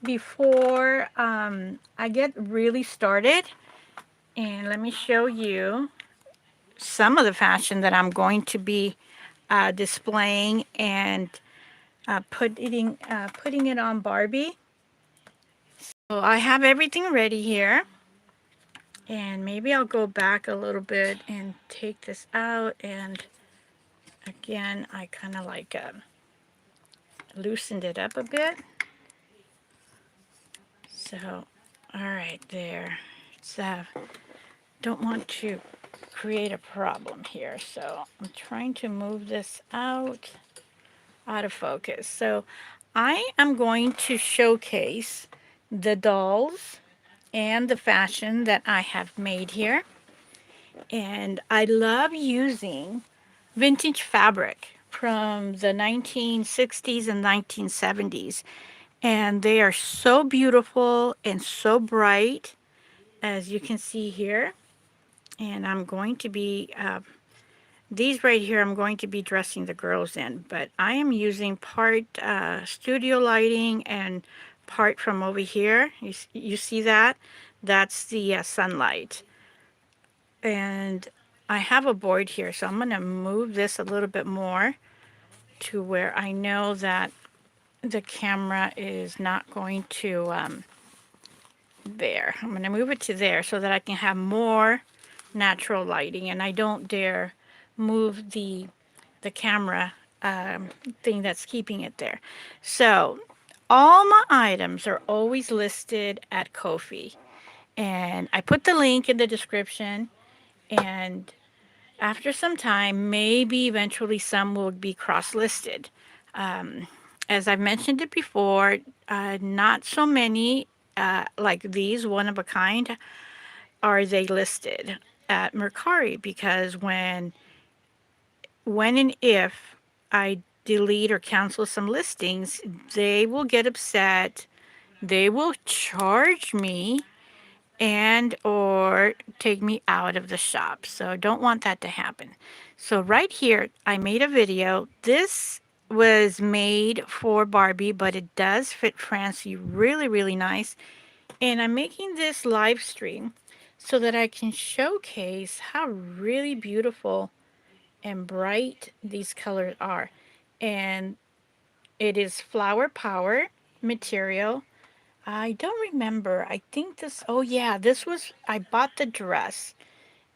before I get really started, and let me show you some of the fashion that I'm going to be displaying and putting it on Barbie. So I have everything ready here, and maybe I'll go back a little bit and take this out, and again I kind of like loosened it up a bit. So all right, there. It's don't want to create a problem here, so I'm trying to move this out of focus. So I am going to showcase the dolls and the fashion that I have made here. And I love using vintage fabric from the 1960s and 1970s. And they are so beautiful and so bright, as you can see here. And I'm going to be, these right here, I'm going to be dressing the girls in. But I am using part studio lighting and part from over here. You see that? That's the sunlight. And I have a board here, so I'm going to move this a little bit more to where I know that the camera is not going to, there. I'm going to move it to there so that I can have more natural lighting, and I don't dare move the camera thing that's keeping it there. So all my items are always listed at Ko-fi, and I put the link in the description, and after some time, maybe eventually some will be cross-listed. Um, as I've mentioned it before, not so many like these, one of a kind, are they listed at Mercari, because when and if I delete or cancel some listings, they will get upset. They will charge me and or take me out of the shop. So I don't want that to happen. So right here, I made a video. This was made for Barbie, but it does fit Francie really, really nice. And I'm making this live stream so that I can showcase how really beautiful and bright these colors are. And it is flower power material. I don't remember. I think this, oh yeah, this was, I bought the dress.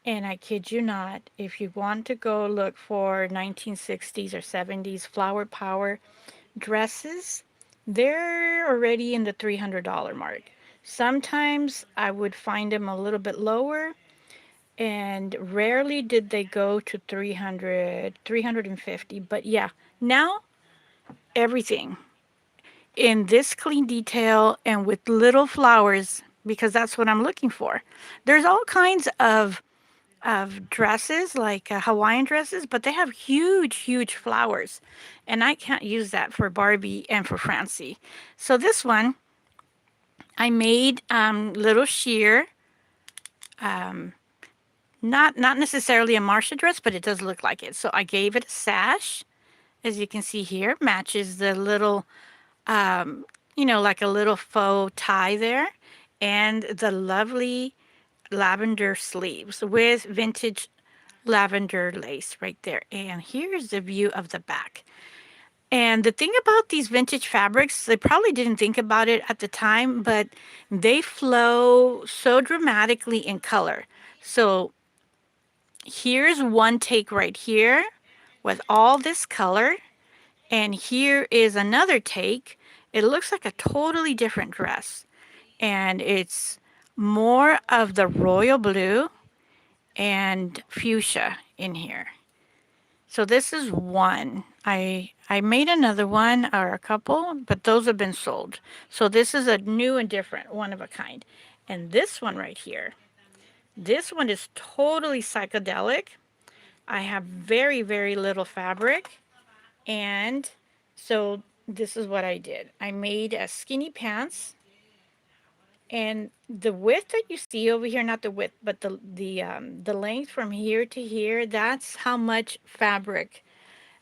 And I kid you not, if you want to go look for 1960s or 70s flower power dresses, they're already in the $300 mark. Sometimes I would find them a little bit lower, and rarely did they go to 300, 350. But yeah, now everything in this clean detail and with little flowers, because that's what I'm looking for. There's all kinds of dresses, like Hawaiian dresses, but they have huge, huge flowers. And I can't use that for Barbie and for Francie. So this one, I made little sheer, um, not necessarily a Marcia dress, but it does look like it. So I gave it a sash, as you can see here, matches the little, um, like a little faux tie there, and the lovely lavender sleeves with vintage lavender lace right there. And here's the view of the back. And the thing about these vintage fabrics, they probably didn't think about it at the time, but they flow so dramatically in color. So here's one take right here with all this color. And here is another take. It looks like a totally different dress. And it's more of the royal blue and fuchsia in here. So this is one. I made another one or a couple, but those have been sold. So this is a new and different, one of a kind. And this one right here, this one is totally psychedelic. I have very, very little fabric. And so this is what I did. I made a skinny pants, and the width that you see over here, not the width, but the length from here to here, that's how much fabric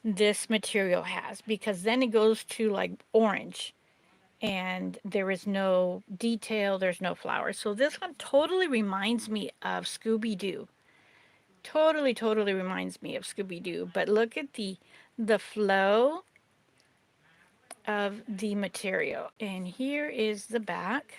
this material has, because then it goes to like orange, and there is no detail, there's no flowers. So this one totally reminds me of Scooby-Doo. Totally, totally reminds me of Scooby-Doo. But look at the flow of the material. And here is the back.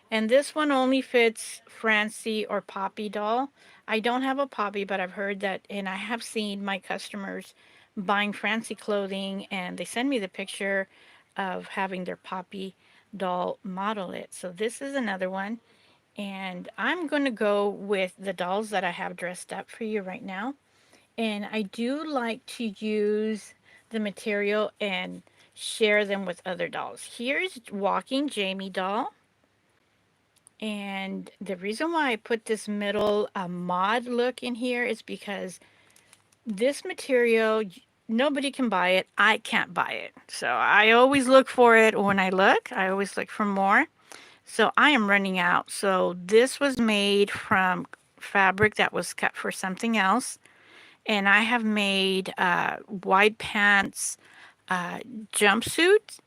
And this one only fits Francie or Poppy doll. I don't have a Poppy, but I've heard that, and I have seen my customers buying Francie clothing, and they send me the picture of having their Poppy doll model it. So this is another one. And I'm going to go with the dolls that I have dressed up for you right now. And I do like to use the material and share them with other dolls. Here's Walking Jamie doll. And the reason why I put this middle mod look in here is because this material, nobody can buy it. I can't buy it. So I always look for it when I look. I always look for more. So I am running out. So this was made from fabric that was cut for something else. And I have made wide pants jumpsuits,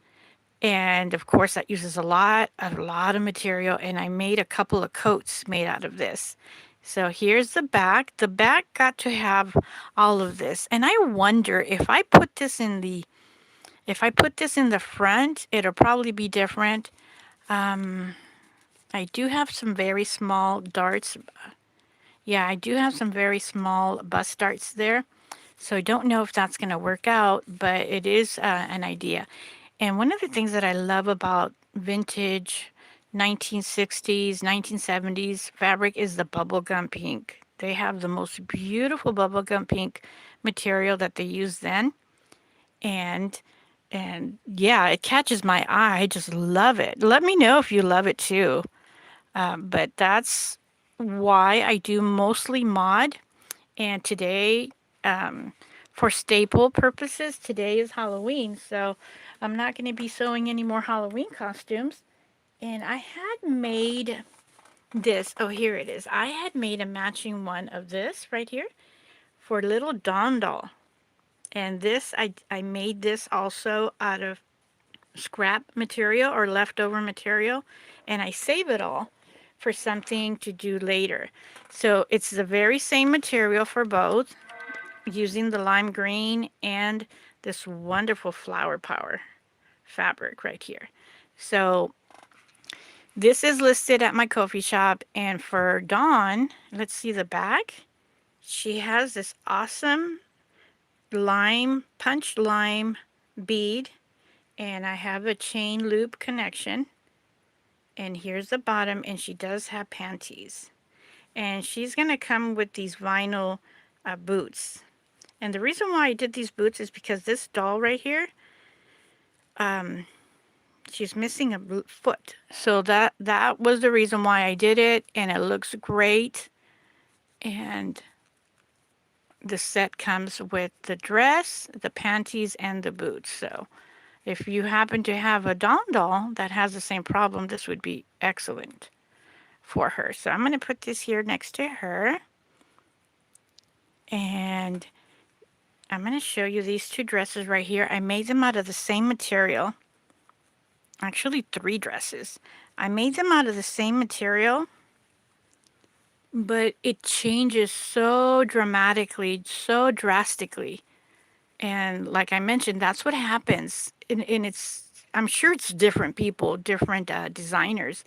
and of course that uses a lot of material, and I made a couple of coats made out of this. So here's the back. The back got to have all of this, and I wonder if I put this in the front, it'll probably be different. um I do have some very small darts. Yeah, I do have some very small bust darts there. So I don't know if that's going to work out, but it is an idea. And one of the things that I love about vintage 1960s, 1970s fabric is the bubblegum pink. They have the most beautiful bubblegum pink material that they used then. And yeah, it catches my eye. I just love it. Let me know if you love it too. But that's why I do mostly mod. And today, for staple purposes, today is Halloween, so I'm not going to be sewing any more Halloween costumes. And I had made this. Oh, here it is. I had made a matching one of this right here for little Dawn doll. And this, I made this also out of scrap material or leftover material, and I save it all for something to do later. So it's the very same material for both, using the lime green and this wonderful flower power fabric right here. So this is listed at my Ko-fi shop, and for Dawn, let's see the back. She has this awesome punched lime bead, and I have a chain loop connection. And here's the bottom, and she does have panties. And she's going to come with these vinyl boots. And the reason why I did these boots is because this doll right here, um, she's missing a foot. So that was the reason why I did it, and it looks great. And the set comes with the dress, the panties, and the boots. So if you happen to have a Dawn doll that has the same problem, this would be excellent for her. So I'm going to put this here next to her. And I'm going to show you these two dresses right here. I made them out of the same material. Actually, three dresses. I made them out of the same material, but it changes so dramatically, so drastically. And like I mentioned, that's what happens. And I'm sure it's different people, different designers,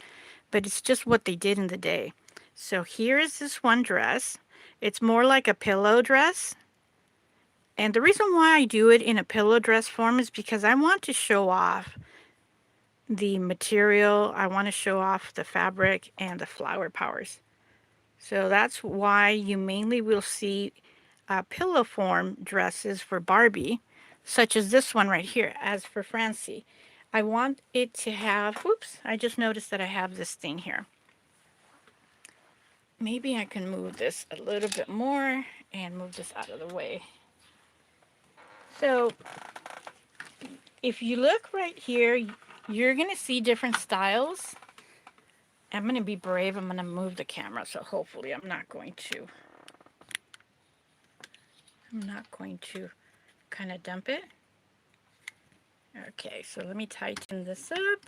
but it's just what they did in the day. So here is this one dress. It's more like a pillow dress. And the reason why I do it in a pillow dress form is because I want to show off the material. I want to show off the fabric and the flower powers. So that's why you mainly will see pillow form dresses for Barbie, such as this one right here. As for Francie, I want it to have, whoops, I just noticed that I have this thing here. Maybe I can move this a little bit more and move this out of the way. So if you look right here, you're going to see different styles. I'm going to be brave. I'm going to move the camera, so hopefully I'm not going to kind of dump it. Okay, so let me tighten this up.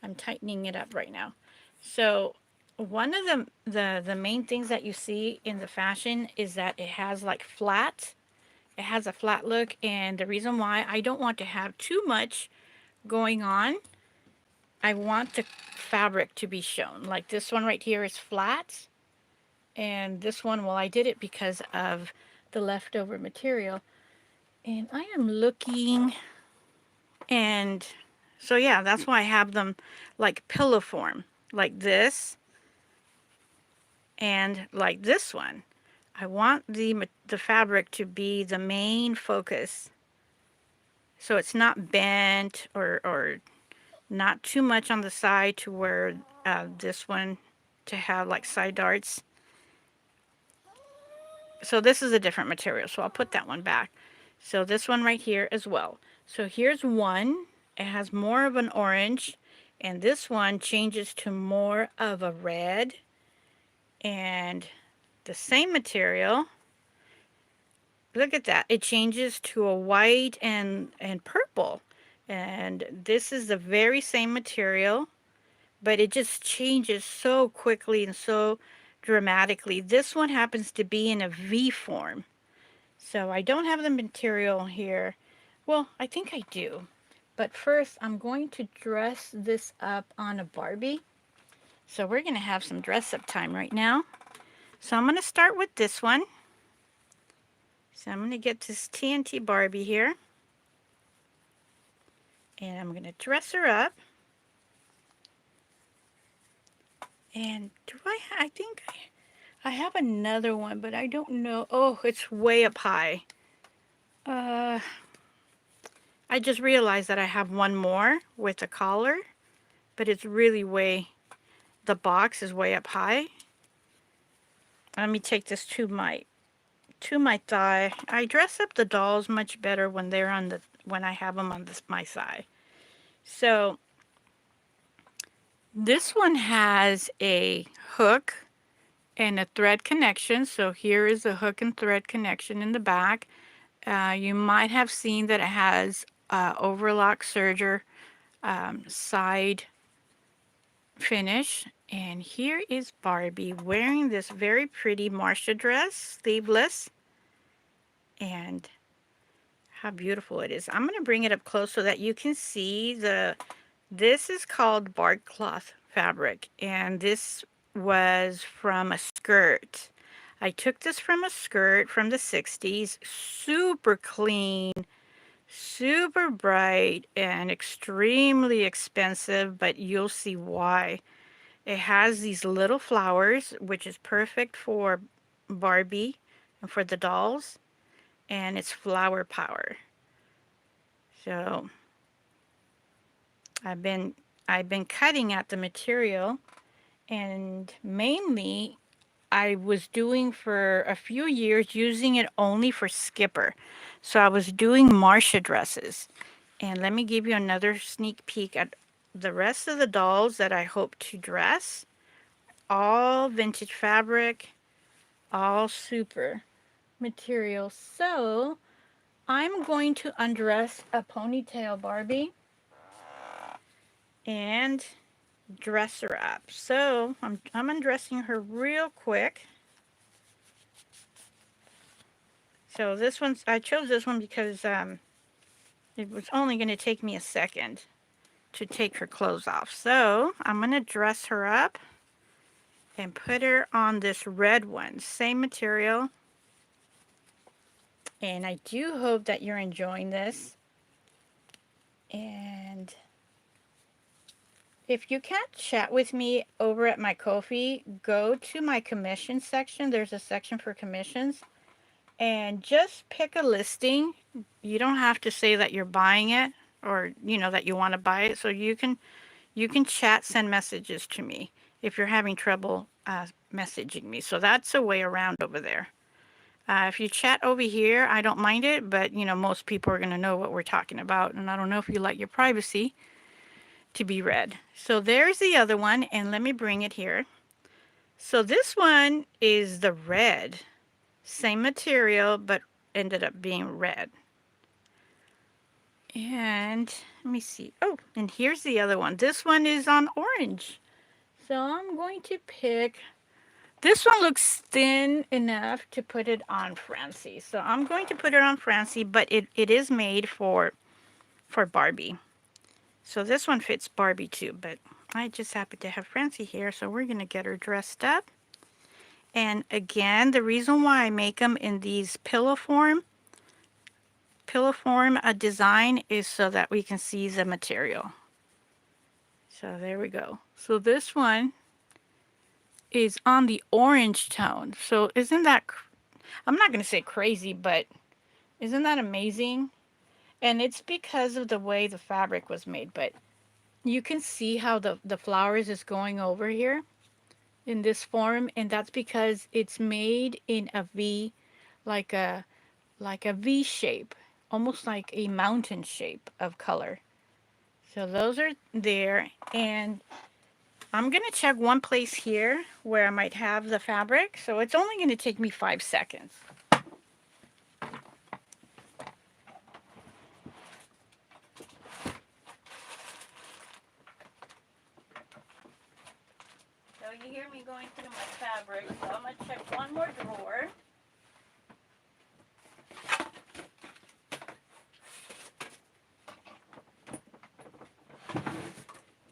I'm tightening it up right now. So one of the main things that you see in the fashion is that it has like flat. It has a flat look, and the reason why I don't want to have too much going on, I want the fabric to be shown. Like this one right here is flat, and this one, well, I did it because of the leftover material. And I am looking, and so yeah, that's why I have them like pillow form, like this and like this one. I want the fabric to be the main focus, so it's not bent or not too much on the side to where this one to have like side darts. So this is a different material, so I'll put that one back. So this one right here as well. So here's one. It has more of an orange, and this one changes to more of a red, and the same material, look at that, it changes to a white and purple. And this is the very same material, but it just changes so quickly and so dramatically. This one happens to be in a V form. So I don't have the material here. Well, I think I do. But first, I'm going to dress this up on a Barbie. So we're going to have some dress up time right now. So I'm going to start with this one. So I'm going to get this TNT Barbie here. And I'm going to dress her up. And I think I have another one, but I don't know. Oh, it's way up high. I just realized that I have one more with a collar, but it's really the box is way up high. Let me take this to my thigh. I dress up the dolls much better when when I have them on my thigh. So this one has a hook and a thread connection. So here is a hook and thread connection in the back. You might have seen that it has overlock serger side finish. And here is Barbie wearing this very pretty Marcia dress, sleeveless. And how beautiful it is. I'm going to bring it up close so that you can see this is called bark cloth fabric, and this was from a skirt. I took this from a skirt from the 60s, super clean, super bright, and extremely expensive, but you'll see why. It has these little flowers, which is perfect for Barbie and for the dolls, and it's flower power. So I've been cutting at the material, and mainly I was doing for a few years using it only for skipper. So I was doing Marcia dresses. And let me give you another sneak peek at the rest of the dolls that I hope to dress. All vintage fabric, all super material. So I'm going to undress a ponytail Barbie and dress her up. So I'm undressing her real quick. So this one's, I chose this one because it was only going to take me a second to take her clothes off. So I'm going to dress her up and put her on this red one. Same material. And I do hope that you're enjoying this. And if you can't chat with me over at my Ko-fi, go to my commission section. There's a section for commissions. And just pick a listing. You don't have to say that you're buying it or, that you want to buy it. So you can chat, send messages to me if you're having trouble messaging me. So that's a way around over there. If you chat over here, I don't mind it, but most people are going to know what we're talking about, and I don't know if you like your privacy to be read. So there's the other one, and let me bring it here. So this one is the red. Same material, but ended up being red. And let me see. Oh, and here's the other one. This one is on orange. So I'm going to pick, this one looks thin enough to put it on Francie. So I'm going to put it on Francie, but it is made for Barbie. So this one fits Barbie too, but I just happen to have Francie here, so we're going to get her dressed up. And again, the reason why I make them in these pillow form design is so that we can see the material. So there we go. So this one is on the orange tone. So isn't that, I'm not going to say crazy, but isn't that amazing? And it's because of the way the fabric was made, but you can see how the flowers is going over here in this form, and that's because it's made in a V, like a V shape, almost like a mountain shape of color. So those are there, and I'm going to check one place here where I might have the fabric, so it's only going to take me 5 seconds. So you hear me going through my fabric, so I'm going to check one more drawer.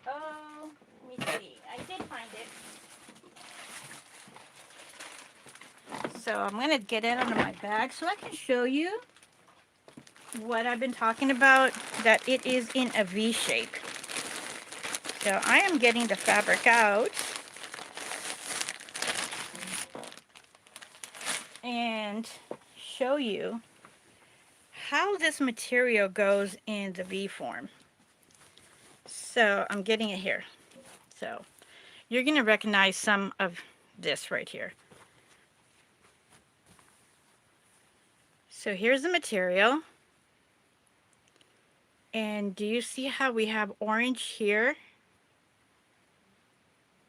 Oh, let me see. I did find it. So I'm going to get it out of my bag so I can show you what I've been talking about, that it is in a V shape. So I am getting the fabric out and show you how this material goes in the V form. So I'm getting it here. So you're going to recognize some of this right here. So here's the material. And do you see how we have orange here?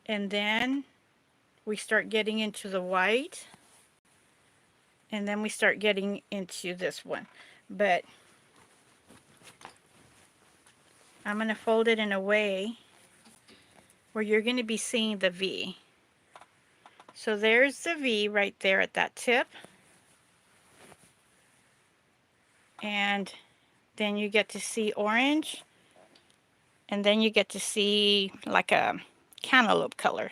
And then we start getting into the white. And then we start getting into this one. But I'm going to fold it in a way where you're going to be seeing the V. So there's the V right there at that tip. And then you get to see orange. And then you get to see like a cantaloupe color.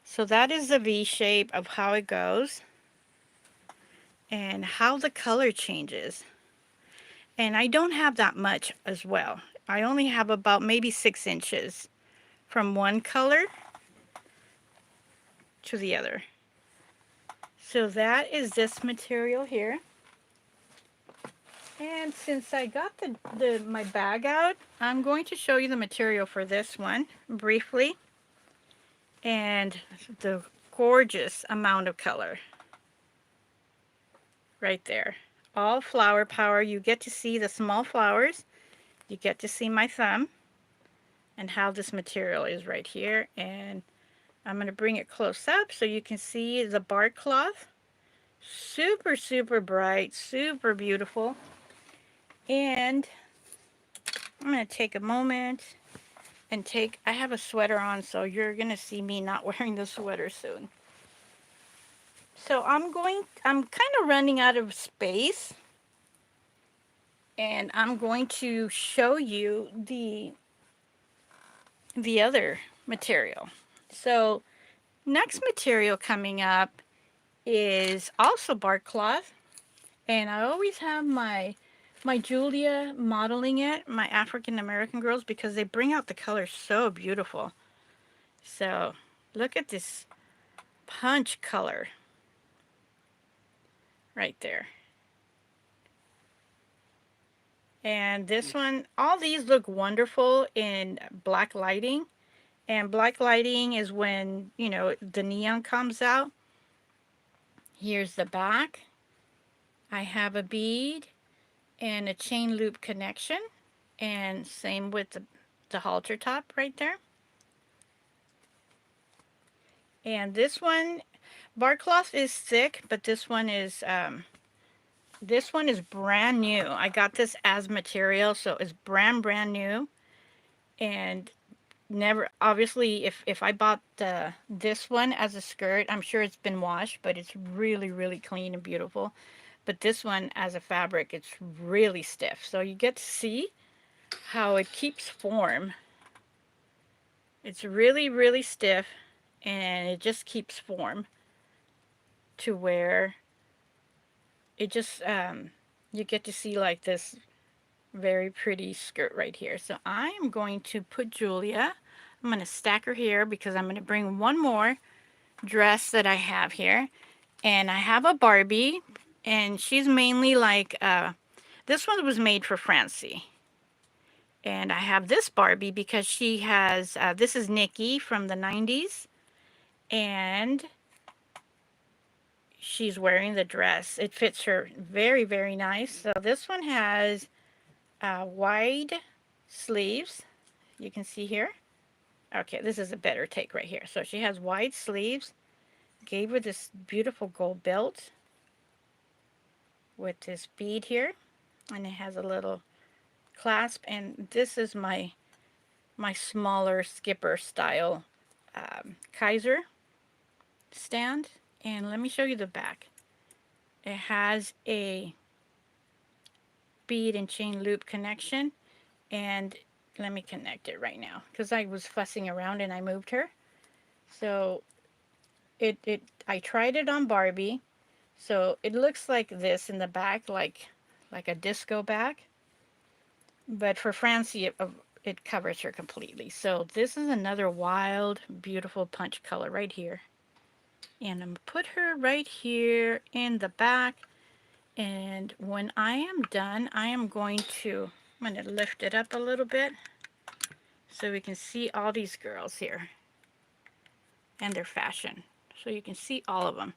So that is the V shape of how it goes. And how the color changes. And I don't have that much as well. I only have about maybe 6 inches from one color to the other. So that is this material here. And since I got my bag out, I'm going to show you the material for this one briefly. And the gorgeous amount of color right there. All flower power. You get to see the small flowers. You get to see my thumb and how this material is right here. And I'm going to bring it close up so you can see the bark cloth. Super, super bright, super beautiful. And I'm going to take a moment and I have a sweater on, so you're going to see me not wearing the sweater soon. So I'm kind of running out of space. And I'm going to show you the other material. So next material coming up is also bark cloth, and I always have my Julia modeling it, my African American girls, because they bring out the color so beautiful. So look at this punch color right there. And this one, all these look wonderful in black lighting. And black lighting is when, you know, the neon comes out. Here's the back. I have a bead and a chain loop connection. And same with the halter top right there. And this one, bark cloth is thick, but this one is This one is brand new. I got this as material, so it's brand new. And never, obviously, if I bought this one as a skirt, I'm sure it's been washed, but it's really clean and beautiful. But this one as a fabric, it's really stiff. So you get to see how it keeps form. It's really stiff, and it just keeps form to where it just you get to see like this very pretty skirt right here. So I am going to put Julia, I'm going to stack her here because I'm going to bring one more dress that I have here. And I have a Barbie, and she's mainly like this one was made for Francie. And I have this Barbie because she has this is Nikki from the 90s, and she's wearing the dress. It fits her very nice. So this one has wide sleeves. You can see here. Okay, this is a better take right here. So she has wide sleeves. Gave her this beautiful gold belt with this bead here, and it has a little clasp. And this is my smaller skipper style Kaiser stand. And let me show you the back. It has a bead and chain loop connection, and let me connect it right now because I was fussing around and I moved her. So I tried it on Barbie, so it looks like this in the back, like a disco back, but for Francie it covers her completely. So this is another wild beautiful punch color right here, and I'm gonna put her right here in the back. And when I am done, I'm going to lift it up a little bit so we can see all these girls here and their fashion. So you can see all of them.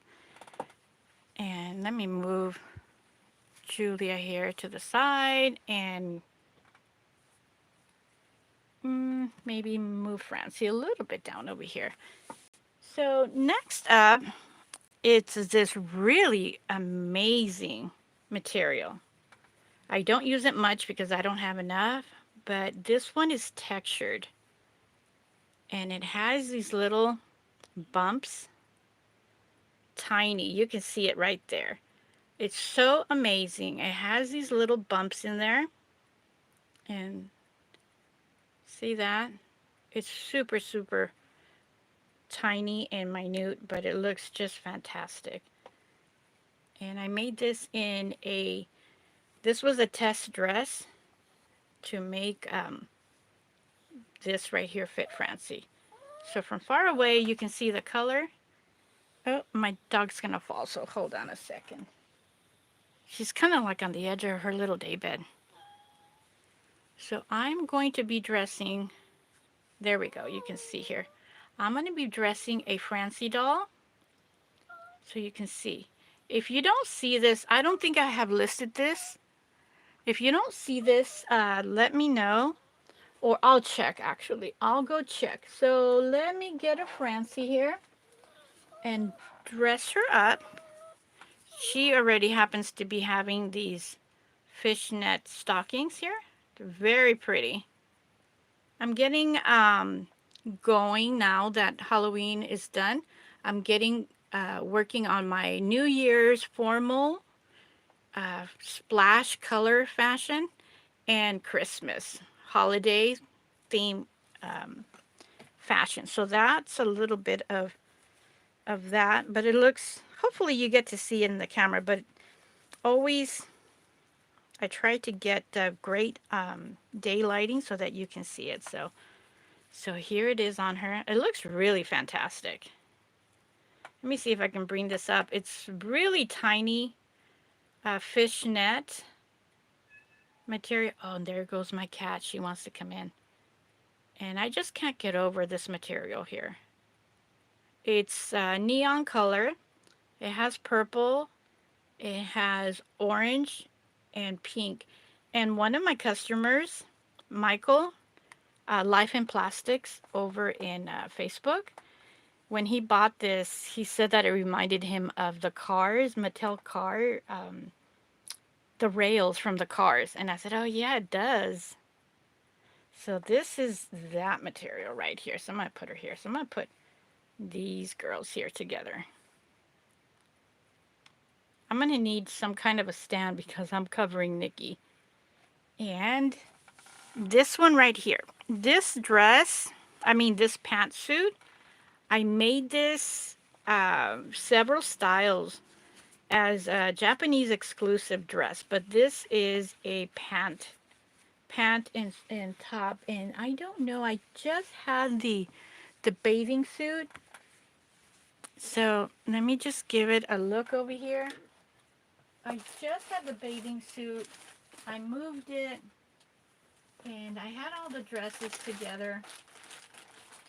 And let me move Julia here to the side and maybe move Francie a little bit down over here. So next up, it's this really amazing material. I don't use it much because I don't have enough, but this one is textured. And it has these little bumps, tiny. You can see it right there. It's so amazing. It has these little bumps in there. And see that? It's super tiny and minute, but it looks just fantastic. And I made this in this was a test dress to make this right here fit Francie. So from far away, you can see the color. Oh, my dog's gonna fall, so hold on a second. She's kind of like on the edge of her little daybed. So I'm going to be dressing, there we go, you can see here. I'm going to be dressing a Francie doll, so you can see. If you don't see this, I don't think I have listed this. If you don't see this, let me know, or I'll check actually. I'll go check. So let me get a Francie here and dress her up. She already happens to be having these fishnet stockings here. They're very pretty. I'm getting going now that Halloween is done. I'm getting working on my New Year's formal splash color fashion and Christmas holiday theme fashion. So that's a little bit of that, but it looks, hopefully you get to see it in the camera, but always I try to get great day lighting so that you can see it. So here it is on her. It looks really fantastic. Let me see if I can bring this up. It's really tiny fishnet material. Oh, and there goes my cat. She wants to come in. And I just can't get over this material here. It's neon color. It has purple. It has orange and pink. And one of my customers, Michael, Life in Plastics over in Facebook, when he bought this, he said that it reminded him of the cars, Mattel car the rails from the cars. And I said, oh yeah, it does. So this is that material right here. So I'm going to put her here. So I'm going to put these girls here together. I'm going to need some kind of a stand because I'm covering Nikki. And this one right here. This dress, this pantsuit, I made this several styles as a Japanese exclusive dress, but this is a pant and top, and I don't know, I just had the bathing suit. So let me just give it a look over here. I just had the bathing suit. I moved it and I had all the dresses together.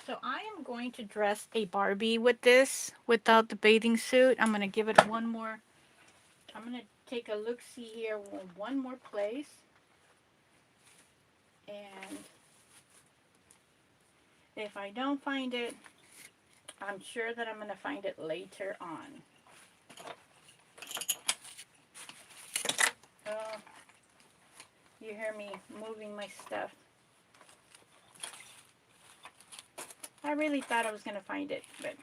So I am going to dress a Barbie with this without the bathing suit. I'm going to give it one more. I'm going to take a look-see here one more place. And if I don't find it, I'm sure that I'm going to find it later on. Oh, you hear me moving my stuff. I really thought I was going to find it, but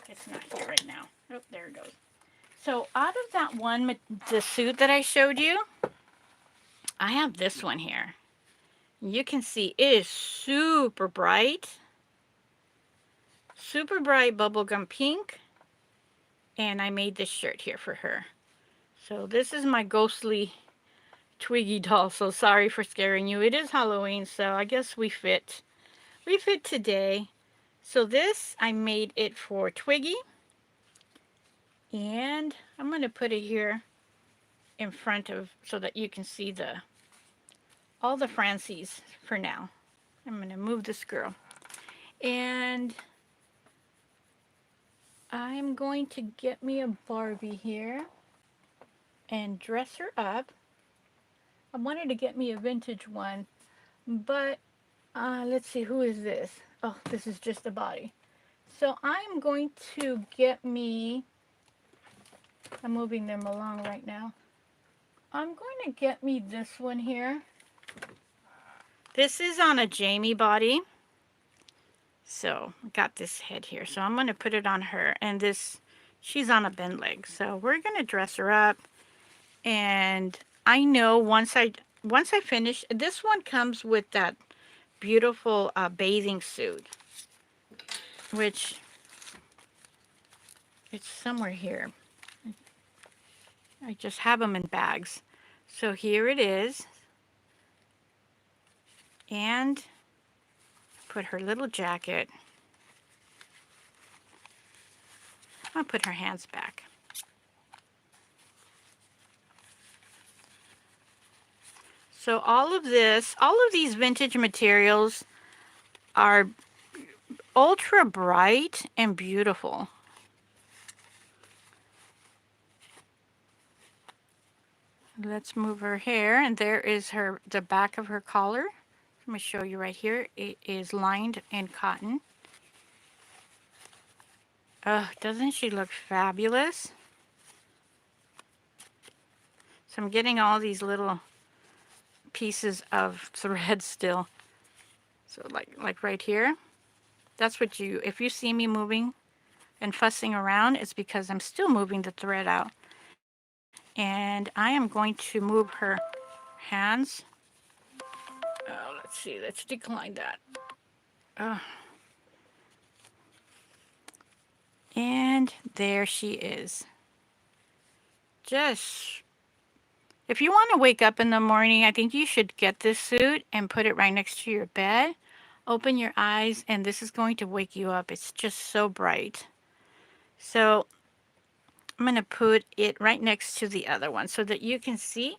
it's not here right now. Oh, there it goes. So out of that one, the suit that I showed you, I have this one here. You can see it is super bright bubblegum pink. And I made this shirt here for her. So this is my ghostly Twiggy doll. So sorry for scaring you. It is Halloween, so I guess we fit. We fit today. So this, I made it for Twiggy. And I'm going to put it here in front of, so that you can see all the Francies for now. I'm going to move this girl. And I'm going to get me a Barbie here and dress her up. I wanted to get me a vintage one, but let's see, who is this? Oh, this is just a body. So I'm going to get me, I'm moving them along right now. I'm going to get me this one here. This is on a Jamie body. So I got this head here. So I'm going to put it on her. And this, she's on a bend leg. So we're going to dress her up. And I know once I finish, this one comes with that beautiful bathing suit, which it's somewhere here. I just have them in bags. So here it is. And put her little jacket. I'll put her hands back. So all of these vintage materials are ultra bright and beautiful. Let's move her hair, and there is the back of her collar. Let me show you right here. It is lined in cotton. Oh, doesn't she look fabulous? So I'm getting all these little pieces of thread still. So like right here. That's what if you see me moving and fussing around, it's because I'm still moving the thread out. And I am going to move her hands. Let's see, let's decline that. And there she is. Just, if you want to wake up in the morning, I think you should get this suit and put it right next to your bed. Open your eyes, and this is going to wake you up. It's just so bright. So I'm going to put it right next to the other one so that you can see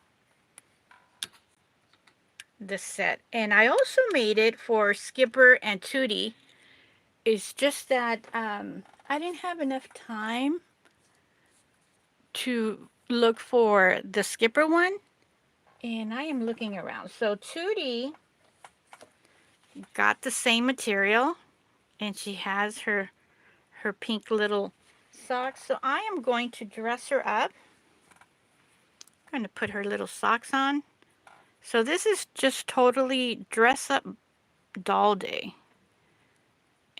the set. And I also made it for Skipper and Tootie. It's just that I didn't have enough time to look for the Skipper one, and I am looking around. So Tootie got the same material, and she has her pink little socks. So I am going to dress her up. trying to put her little socks on. So this is just totally dress up doll day.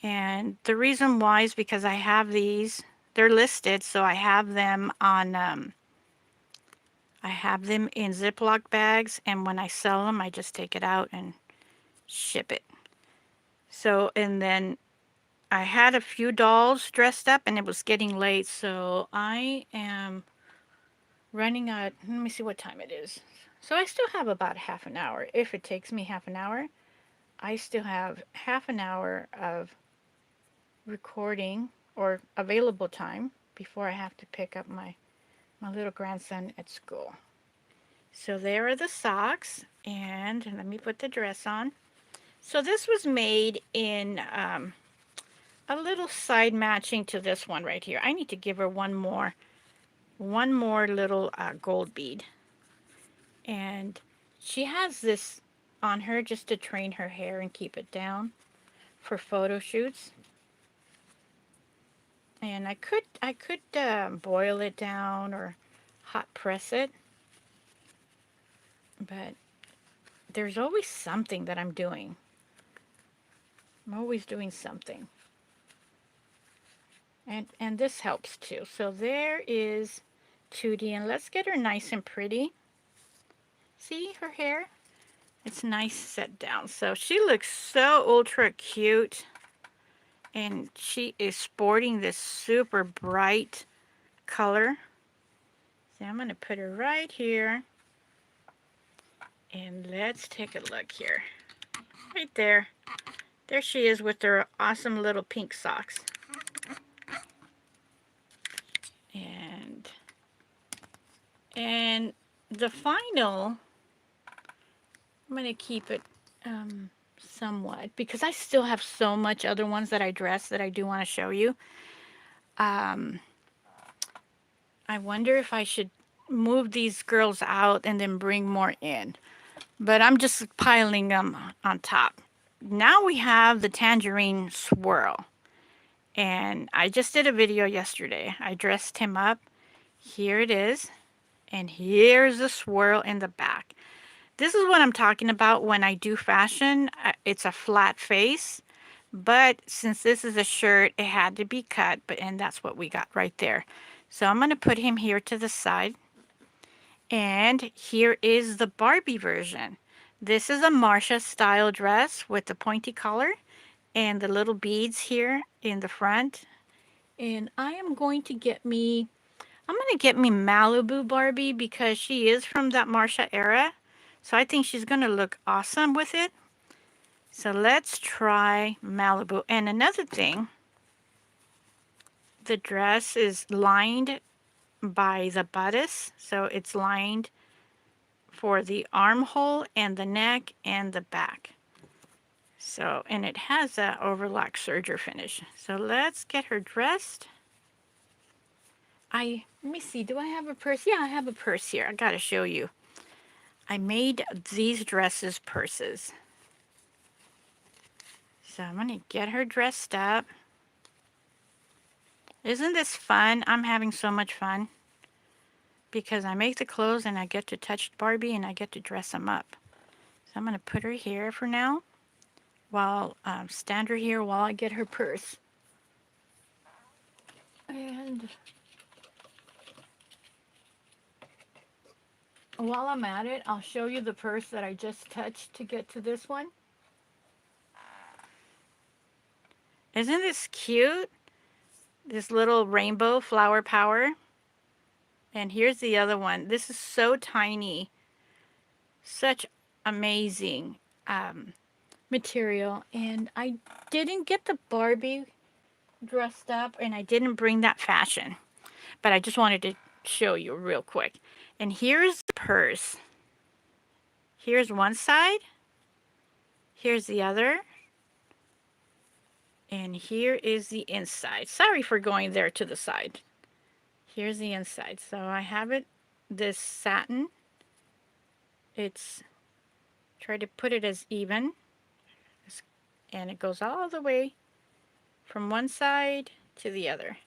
And the reason why is because I have these. They're listed, so I have them on. I have them in Ziploc bags, and when I sell them, I just take it out and ship it. So, and then I had a few dolls dressed up, and it was getting late, so I am running out. Let me see what time it is. So I still have about half an hour. If it takes me half an hour, I still have half an hour of recording or available time before I have to pick up my little grandson at school. So there are the socks, and let me put the dress on. So this was made in a little side matching to this one right here. I need to give her one more little gold bead. And she has this on her just to train her hair and keep it down for photo shoots. And I could boil it down or hot press it, but there's always something that I'm doing. I'm always doing something. And this helps too. So there is Tootie, and let's get her nice and pretty. See her hair? It's nice set down. So she looks so ultra cute. And she is sporting this super bright color. So I'm going to put her right here. And let's take a look here. Right there. There she is with her awesome little pink socks. And the final, I'm going to keep it somewhat because I still have so much other ones that I dress that I do want to show you. I wonder if I should move these girls out and then bring more in. But I'm just piling them on top. Now we have the tangerine swirl. And I just did a video yesterday. I dressed him up. Here it is. And here's the swirl in the back. This is what I'm talking about when I do fashion. It's a flat face. But since this is a shirt, it had to be cut. And that's what we got right there. So I'm going to put him here to the side. And here is the Barbie version. This is a Marsha style dress with the pointy collar and the little beads here in the front. And I'm going to get me Malibu Barbie because she is from that Marsha era. So I think she's going to look awesome with it. So let's try Malibu. And another thing, the dress is lined by the bodice. So it's lined for the armhole and the neck and the back. So, and it has that overlock serger finish. So let's get her dressed. Let me see, do I have a purse? Yeah, I have a purse here. I gotta show you. I made these dresses purses. So I'm gonna get her dressed up. Isn't this fun? I'm having so much fun because I make the clothes and I get to touch Barbie and I get to dress them up. So I'm gonna put her here for now. While stand her here while I get her purse. And while I'm at it, I'll show you the purse that I just touched to get to this one. Isn't this cute? This little rainbow flower power. And here's the other one. This is so tiny. Such amazing material. And I didn't get the Barbie dressed up and I didn't bring that fashion. But I just wanted to show you real quick. And here's the purse. Here's one side. Here's the other. And here is the inside. Sorry for going there to the side. Here's the inside. So I have it, this satin. It's, try to put it as even. And it goes all the way from one side to the other.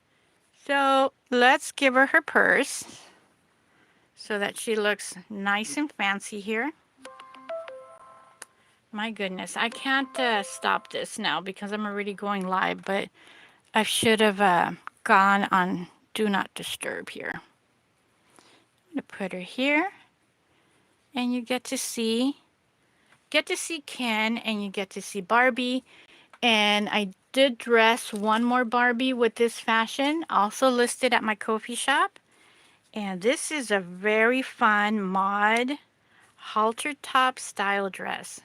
So let's give her her purse. so that she looks nice and fancy here. My goodness, I can't stop this now because I'm already going live, but I should have gone on Do Not Disturb here. I'm going to put her here, and you get to see Ken, and you get to see Barbie. And I did dress one more Barbie with this fashion, also listed at my Ko-fi shop. And this is a very fun mod halter top style dress.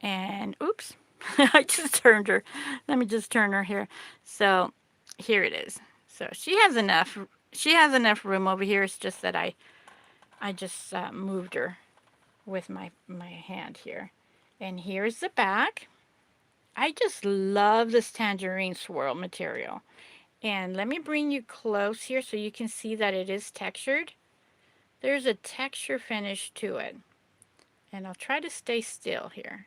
And oops, I just turned her. Let me just turn her here. So here it is. So she has enough. She has enough room over here. It's just that I just moved her with my hand here. And here's the back. I just love this tangerine swirl material. And let me bring you close here so you can see that it is textured. There's a texture finish to it. And I'll try to stay still here.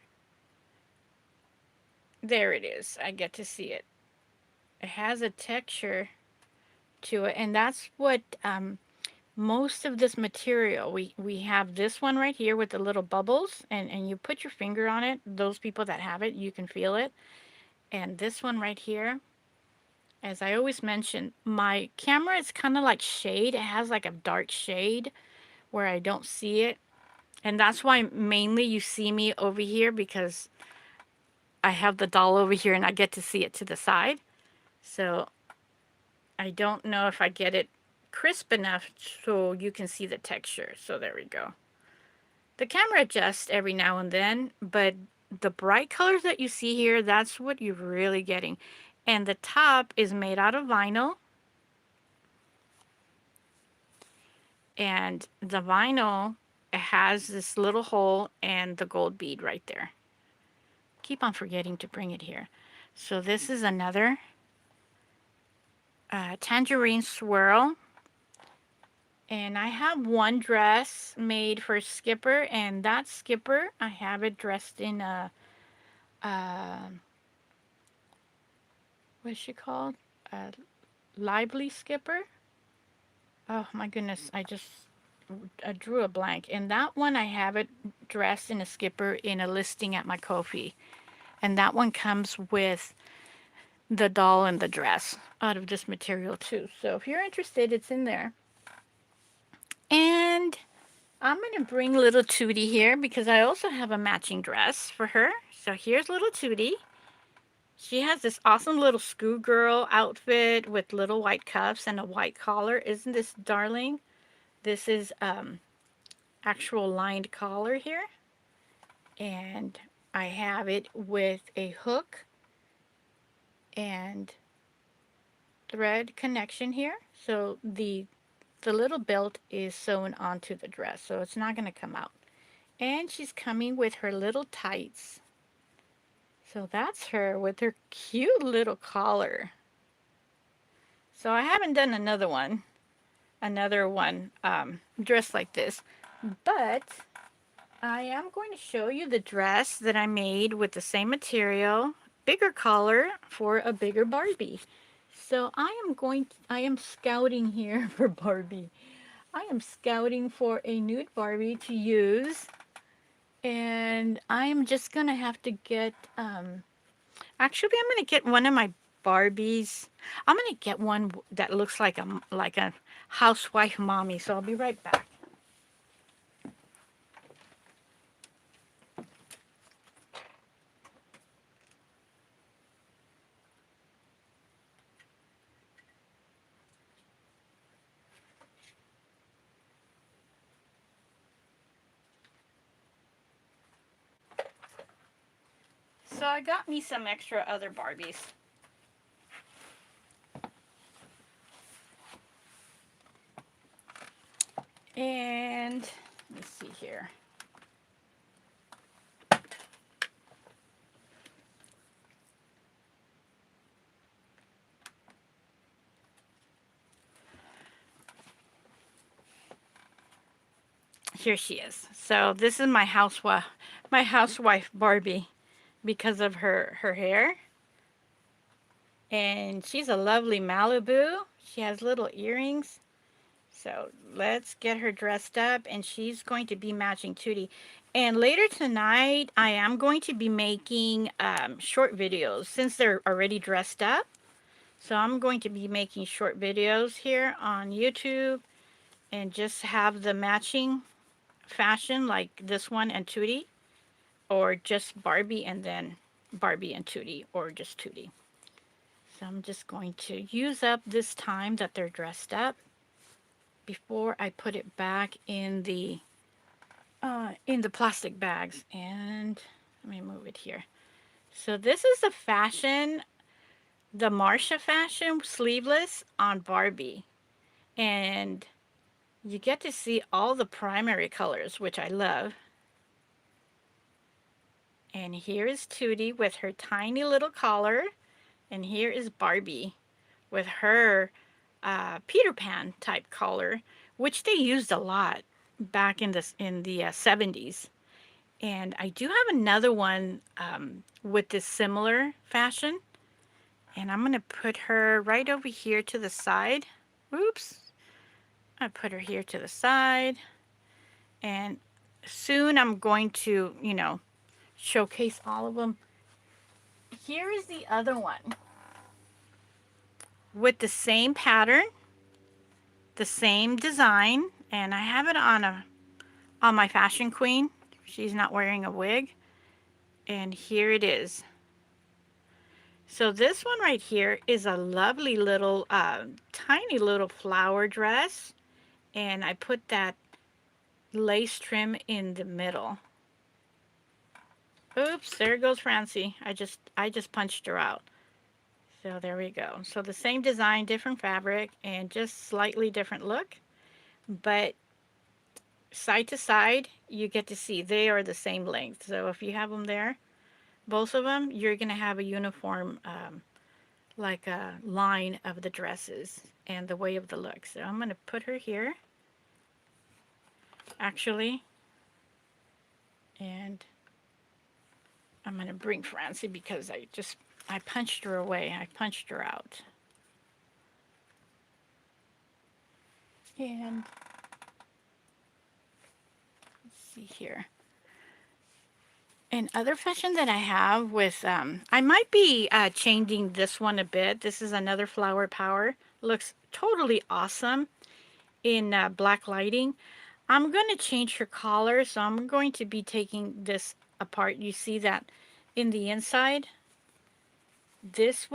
There it is. I get to see it. It has a texture to it, and that's what most of this material, we have this one right here with the little bubbles, and you put your finger on it. Those people that have it, you can feel it. And this one right here, as I always mention, my camera is kind of like shade. It has like a dark shade where I don't see it. And that's why mainly you see me over here, because I have the doll over here and I get to see it to the side. So I don't know if I get it crisp enough so you can see the texture. So there we go. The camera adjusts every now and then, but the bright colors that you see here, that's what you're really getting. And the top is made out of vinyl. And the vinyl has this little hole and the gold bead right there. Keep on forgetting to bring it here. So this is another tangerine swirl. And I have one dress made for Skipper, and that Skipper, I have it dressed in a, what's she called? A lively Skipper? Oh my goodness, I drew a blank. And that one, I have it dressed in a Skipper in a listing at my Ko-fi. And that one comes with the doll and the dress out of this material too. So if you're interested, it's in there. And I'm going to bring little Tootie here because I also have a matching dress for her. So here's little Tootie. She has this awesome little schoolgirl outfit with little white cuffs and a white collar. Isn't this darling? This is actual lined collar here. And I have it with a hook and thread connection here. So the little belt is sewn onto the dress, so it's not going to come out. And she's coming with her little tights. So that's her with her cute little collar. So I haven't done another one dressed like this, but I am going to show you the dress that I made with the same material, bigger collar for a bigger Barbie. So I am scouting here for Barbie. I am scouting for a nude Barbie to use, and I am just gonna have to get, actually I'm gonna get one of my Barbies. I'm gonna get one that looks like a housewife mommy, so I'll be right back. So I got me some extra other Barbies. And let's see here. Here she is. So this is my housewife Barbie because of her hair. And she's a lovely Malibu. She has little earrings. So let's get her dressed up, and she's going to be matching Tootie. And later tonight, I am going to be making short videos since they're already dressed up. So I'm going to be making short videos here on YouTube and just have the matching fashion like this one and Tootie, or just Barbie and then Barbie and Tootie, or just Tootie. So I'm just going to use up this time that they're dressed up before I put it back in the plastic bags. And let me move it here. So this is the fashion, the Marsha fashion sleeveless on Barbie. And you get to see all the primary colors, which I love. And here is Tootie with her tiny little collar. And here is Barbie with her Peter Pan type collar, which they used a lot back in the 70s. And I do have another one with this similar fashion. And I'm going to put her right over here to the side. Oops. I put her here to the side. And soon I'm going to, showcase all of them. Here is the other one with the same pattern, the same design, and I have it on my Fashion Queen. She's not wearing a wig. And here it is. So this one right here is a lovely little, tiny little flower dress. And I put that lace trim in the middle. Oops, there goes Francie. I just punched her out. So there we go. So the same design, different fabric, and just slightly different look. But side to side, you get to see they are the same length. So if you have them there, both of them, you're going to have a uniform, like a line of the dresses and the way of the look. So I'm going to put her here, actually, and I'm going to bring Francie because I punched her away. I punched her out. And let's see here. And other fashion that I have with, I might be changing this one a bit. This is another Flower Power. Looks totally awesome in black lighting. I'm going to change her collar, so I'm going to be taking this apart. You see that in the inside? This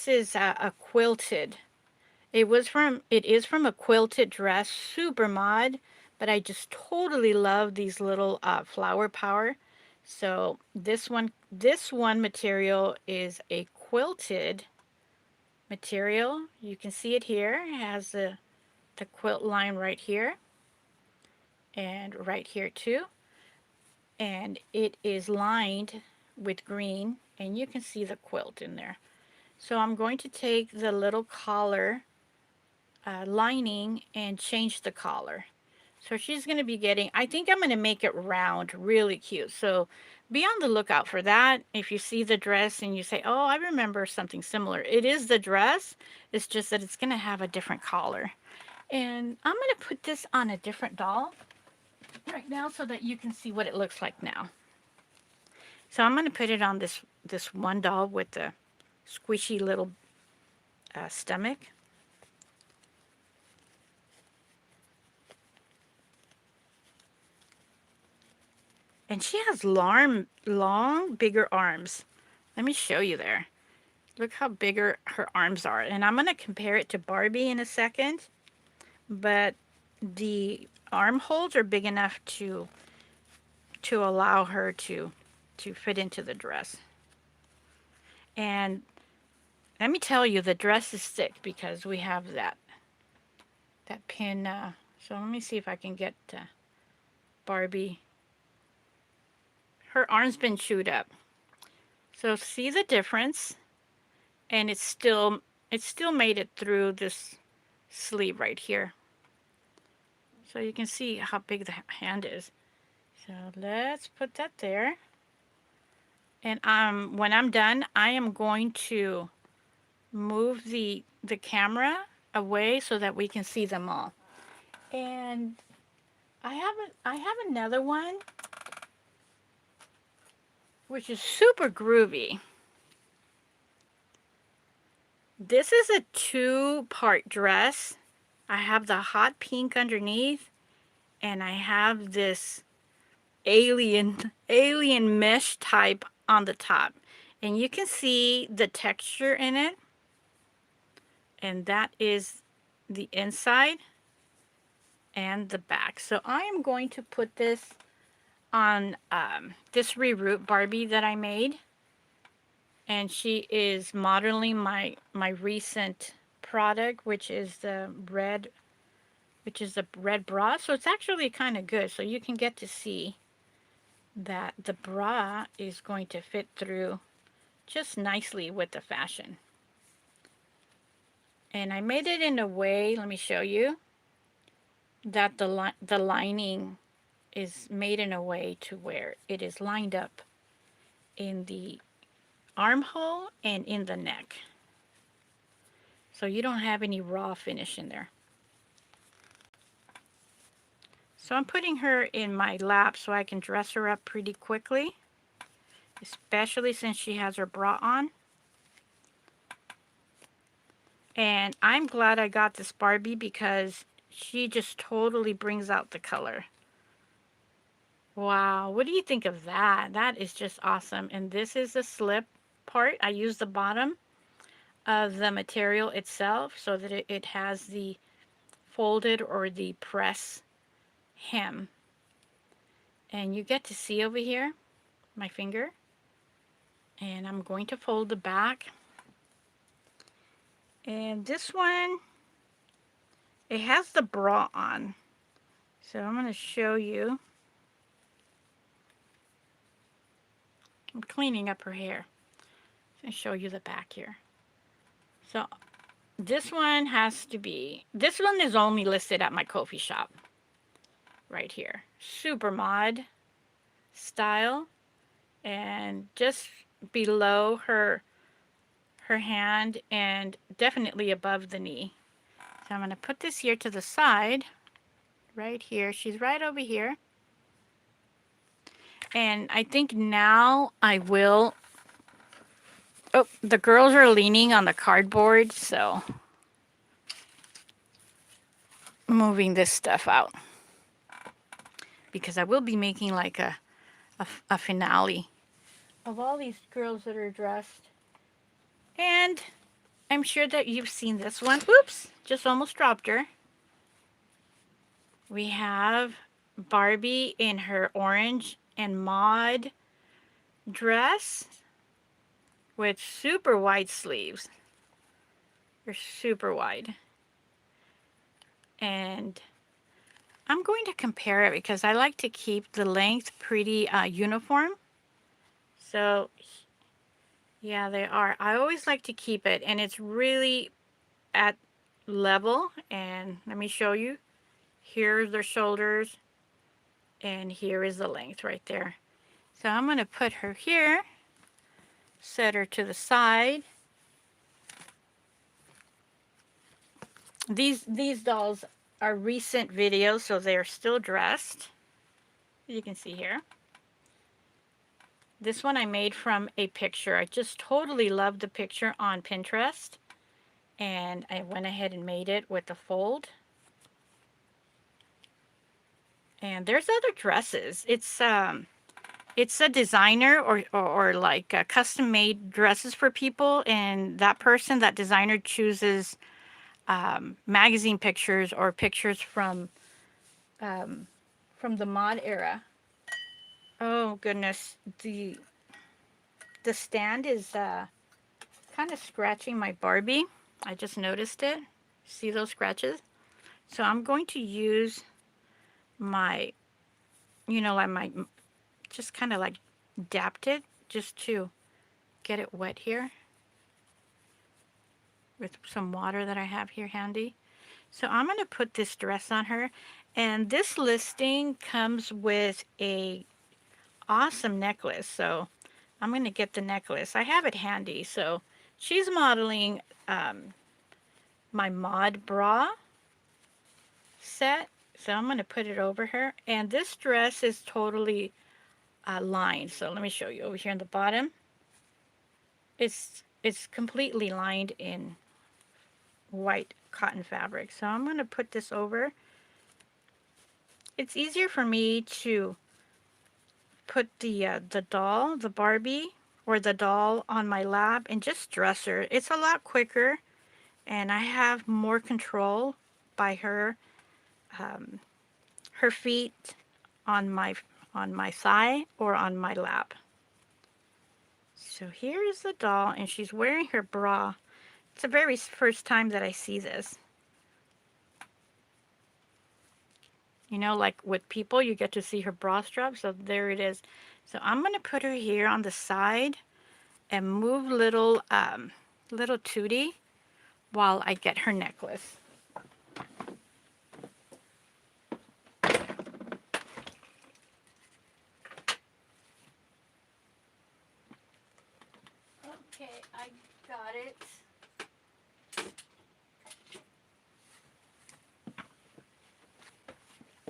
is a quilted. It is from a quilted dress, super mod, but I just totally love these little Flower Power. So this one material is a quilted material. You can see it here. It has the quilt line right here and right here too. And it is lined with green, and you can see the quilt in there. So I'm going to take the little collar lining and change the collar. So she's going to be getting, I think I'm going to make it round, really cute. So be on the lookout for that. If you see the dress and you say, oh, I remember something similar. It is the dress. It's just that it's going to have a different collar. And I'm going to put this on a different doll right now so that you can see what it looks like now. So I'm going to put it on this one doll with the squishy little stomach. And she has long, bigger arms. Let me show you there. Look how bigger her arms are. And I'm going to compare it to Barbie in a second. But the armholes are big enough to allow her to fit into the dress. And let me tell you, the dress is thick because we have that pin. So let me see if I can get Barbie. Her arm's been chewed up. So see the difference, and it still made it through this sleeve right here. So you can see how big the hand is. So let's put that there. And when I'm done, I am going to move the camera away so that we can see them all. And I have another one which is super groovy. This is a 2-part dress. I have the hot pink underneath, and I have this alien mesh type on the top. And you can see the texture in it. And that is the inside and the back. So I am going to put this on this reroute Barbie that I made. And she is modeling my recent product, which is the red bra. So it's actually kind of good. So you can get to see that the bra is going to fit through just nicely with the fashion. And I made it in a way, let me show you, that the lining is made in a way to where it is lined up in the armhole and in the neck. So you don't have any raw finish in there. So I'm putting her in my lap so I can dress her up pretty quickly, especially since she has her bra on. And I'm glad I got this Barbie because she just totally brings out the color. Wow, what do you think of that? That is just awesome. And this is the slip part. I use the bottom of the material itself so that it has the folded or the press hem. And you get to see over here my finger. And I'm going to fold the back. And this one, it has the bra on. So I'm going to show you. I'm cleaning up her hair. I'll show you the back here. So this one this one is only listed at my Ko-fi shop. Right here. Super mod style. And just below her hand and definitely above the knee. So I'm going to put this here to the side. Right here. She's right over here. And I think now I will... Oh, the girls are leaning on the cardboard, so moving this stuff out. Because I will be making like a finale of all these girls that are dressed. And I'm sure that you've seen this one. Whoops, just almost dropped her. We have Barbie in her orange and mod dress with super wide sleeves. They're super wide. And I'm going to compare it because I like to keep the length pretty uniform. So yeah, they are. I always like to keep it, and it's really at level. And let me show you. Here's their shoulders, and here is the length right there. So I'm going to put her here, set her to the side. These dolls are recent videos, so they're still dressed. You can see here. This one I made from a picture. I just totally loved the picture on Pinterest. And I went ahead and made it with the fold. And there's other dresses. It's a designer or like custom made dresses for people. And that person, that designer chooses magazine pictures or pictures from the mod era. Oh goodness, the stand is kind of scratching my Barbie. I just noticed it. See those scratches? So I'm going to use my, like my, just kind of like dapped it just to get it wet here with some water that I have here handy. So I'm going to put this dress on her, and this listing comes with a awesome necklace. So I'm going to get the necklace. I have it handy. So she's modeling my mod bra set, So I'm going to put it over her. And this dress is totally lined. So let me show you over here on the bottom. It's completely lined in white cotton fabric. So I'm going to put this over. It's easier for me to put the doll, the Barbie, or the doll on my lap and just dress her. It's a lot quicker, and I have more control by her her feet on my thigh or on my lap. So here is the doll, and she's wearing her bra. It's the very first time that I see this. You know, like with people, you get to see her bra strap. So there it is. So I'm going to put her here on the side and move little Tootie while I get her necklace. Okay, I got it.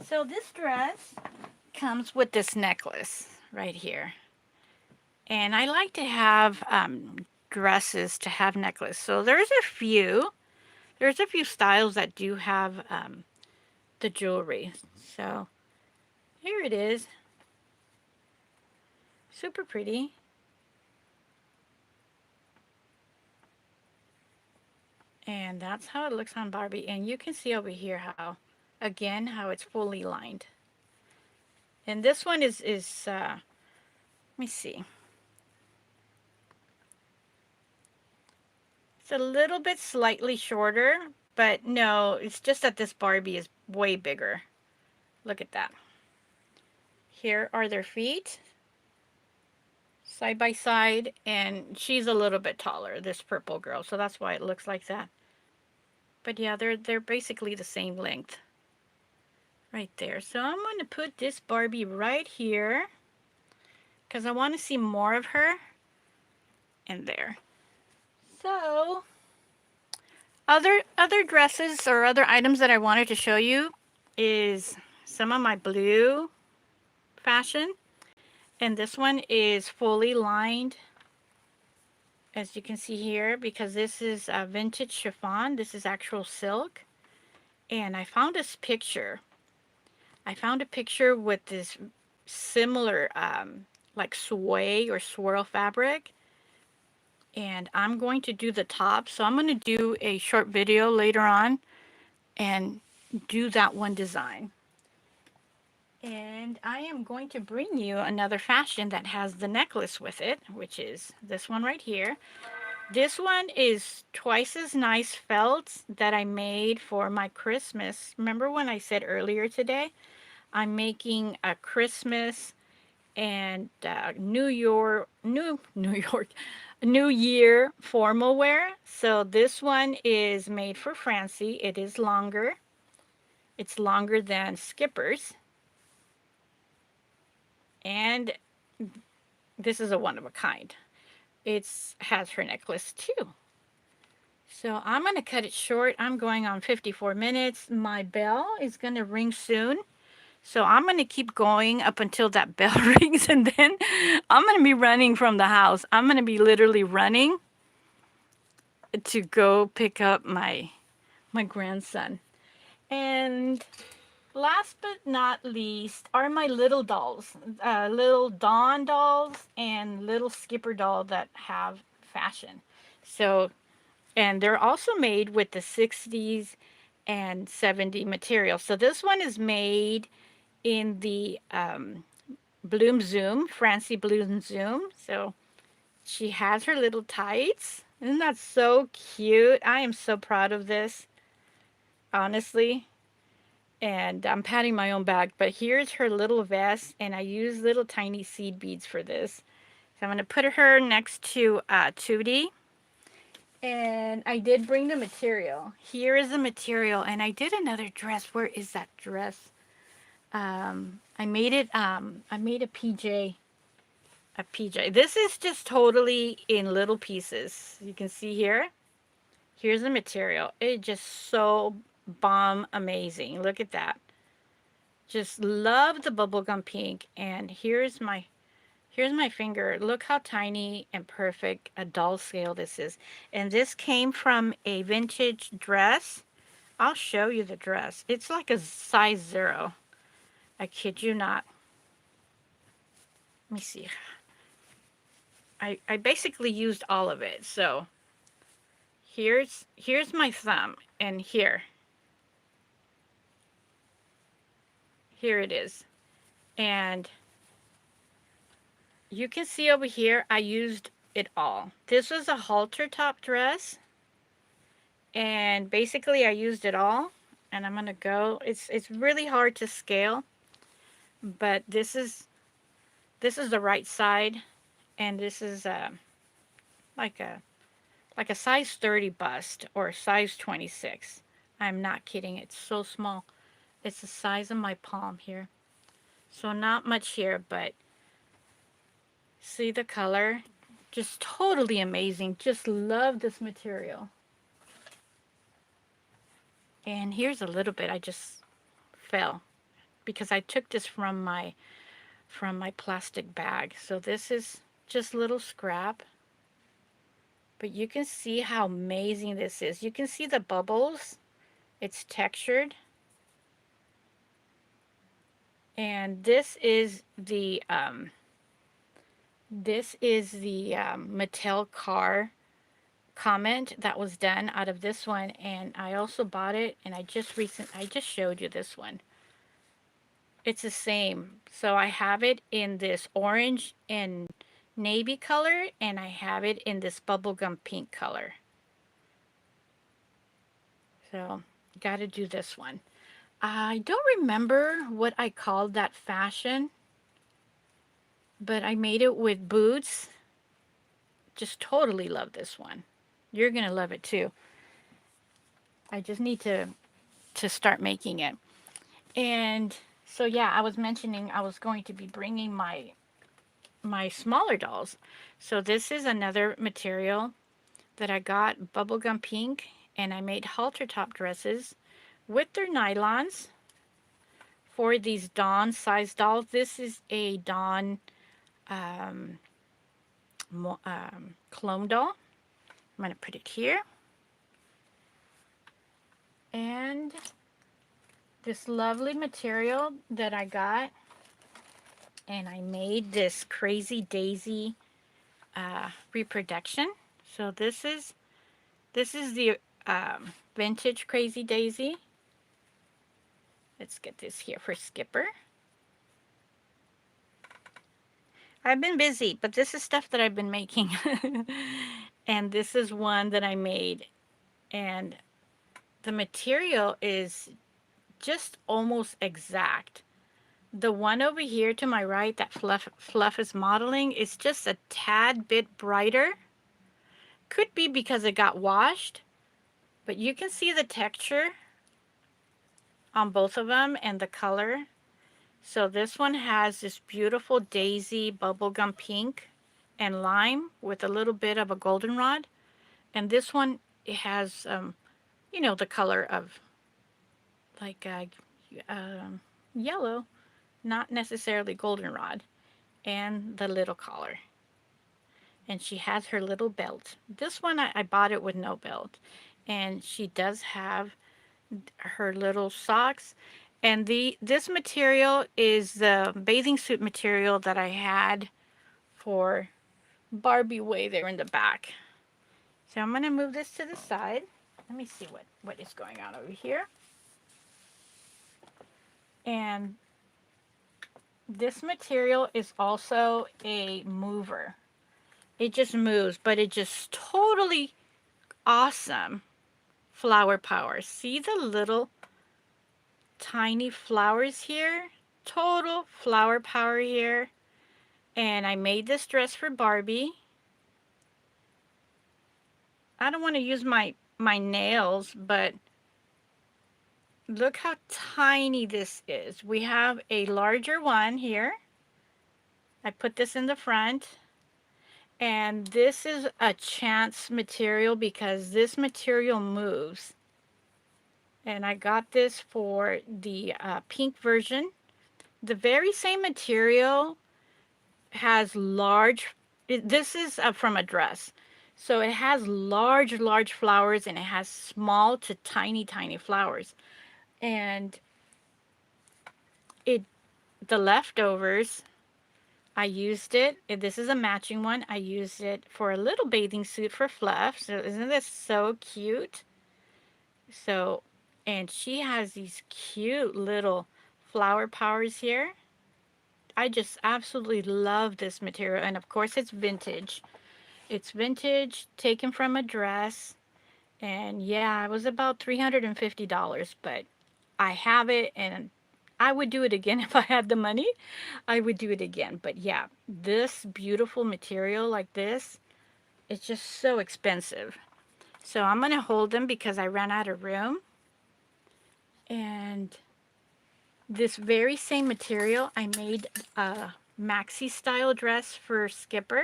So this dress comes with this necklace right here. And I like to have dresses to have necklace. So there's a few styles that do have the jewelry. So here it is. Super pretty. And that's how it looks on Barbie. And you can see over here how, again, how it's fully lined. And this one is let me see. It's a little bit slightly shorter, but no, it's just that this Barbie is way bigger. Look at that. Here are their feet, side by side, and she's a little bit taller, this purple girl, so that's why it looks like that. But yeah, they're basically the same length. Right there. So I'm going to put this Barbie right here because I want to see more of her in there. So other dresses or other items that I wanted to show you is some of my blue fashion. And this one is fully lined, as you can see here, because this is a vintage chiffon. This is actual silk. And I found this picture. I found a picture with this similar like sway or swirl fabric. And I'm going to do the top. So I'm going to do a short video later on and do that one design. And I am going to bring you another fashion that has the necklace with it, which is this one right here. This one is twice as nice felt that I made for my Christmas. Remember when I said earlier today, I'm making a Christmas and New Year formal wear. So this one is made for Francie. It is longer. It's longer than Skipper's. And this is a one of a kind. It has her necklace too. So I'm going to cut it short. I'm going on 54 minutes. My bell is going to ring soon. So I'm going to keep going up until that bell rings, and then I'm going to be running from the house. I'm going to be literally running to go pick up my grandson. And last but not least are my little dolls, little Dawn dolls and little Skipper doll that have fashion. So, and they're also made with the 60s and 70s material. So this one is made in the Bloom Zoom, Francie Bloom Zoom. So she has her little tights. Isn't that so cute? I am so proud of this, honestly. And I'm patting my own back, but here's her little vest, and I use little tiny seed beads for this. So I'm going to put her next to Tootie. And I did bring the material. Here is the material, and I did another dress. Where is that dress? I made it, I made a PJ. A PJ. This is just totally in little pieces. You can see here. Here's the material. It's just so bomb amazing. Look at that. Just love the bubblegum pink. And here's my finger. Look how tiny and perfect a doll scale this is. And this came from a vintage dress. I'll show you the dress. It's like a size 0. I kid you not. Let me see. I basically used all of it. So here's my thumb, and here it is. And you can see over here I used it all. This was a halter top dress, and basically I used it all. And I'm gonna go. It's really hard to scale, but this is the right side, and this is like a like a size 30 bust or size 26. I'm not kidding. It's so small. It's the size of my palm here. So not much here, but see the color? Just totally amazing. Just love this material. And here's a little bit. I just fell because I took this from my plastic bag. So this is just little scrap. But you can see how amazing this is. You can see the bubbles. It's textured. And this is the Mattel car comment that was done out of this one, and I also bought it, and I just showed you this one. It's the same. So I have it in this orange and navy color, and I have it in this bubblegum pink color. So got to do this one. I don't remember what I called that fashion, but I made it with boots. Just totally love this one. You're going to love it too. I just need to start making it. And so yeah, I was mentioning I was going to be bringing my smaller dolls. So this is another material that I got, bubblegum pink, and I made halter top dresses with their nylons for these Dawn size dolls. This is a Dawn clone doll. I'm going to put it here. And this lovely material that I got, and I made this Crazy Daisy reproduction. So this is the vintage Crazy Daisy. Let's get this here for Skipper. I've been busy, but this is stuff that I've been making. And this is one that I made, and the material is just almost exact. The one over here to my right, that Fluff is modeling, is just a tad bit brighter. Could be because it got washed, but you can see the texture on both of them and the color. So this one has this beautiful daisy bubblegum pink and lime with a little bit of a goldenrod. And this one, it has, you know, the color of like yellow, not necessarily goldenrod, and the little collar. And she has her little belt. This one, I bought it with no belt. And she does have her little socks. And this material is the bathing suit material that I had for Barbie way there in the back. So I'm going to move this to the side. Let me see what is going on over here. And this material is also a mover. It just moves, but it just totally awesome flower power. See the little tiny flowers here? Total flower power here. And I made this dress for Barbie. I don't want to use my nails, but look how tiny this is. We have a larger one here. I put this in the front. And this is a chance material because this material moves. And I got this for the pink version The very same material has large, this is from a dress. So it has large flowers and it has small to tiny flowers. And it, the leftovers, I used it. This is a matching one. I used it for a little bathing suit for Fluff. So isn't this so cute? So, and she has these cute little flower powers here. I just absolutely love this material. And of course it's vintage. It's vintage, taken from a dress. And yeah, it was about $350, but I have it and I would do it again if I had the money. I would do it again. But yeah, this beautiful material like this, it's just so expensive. So I'm going to hold them because I ran out of room. And this very same material, I made a maxi style dress for Skipper.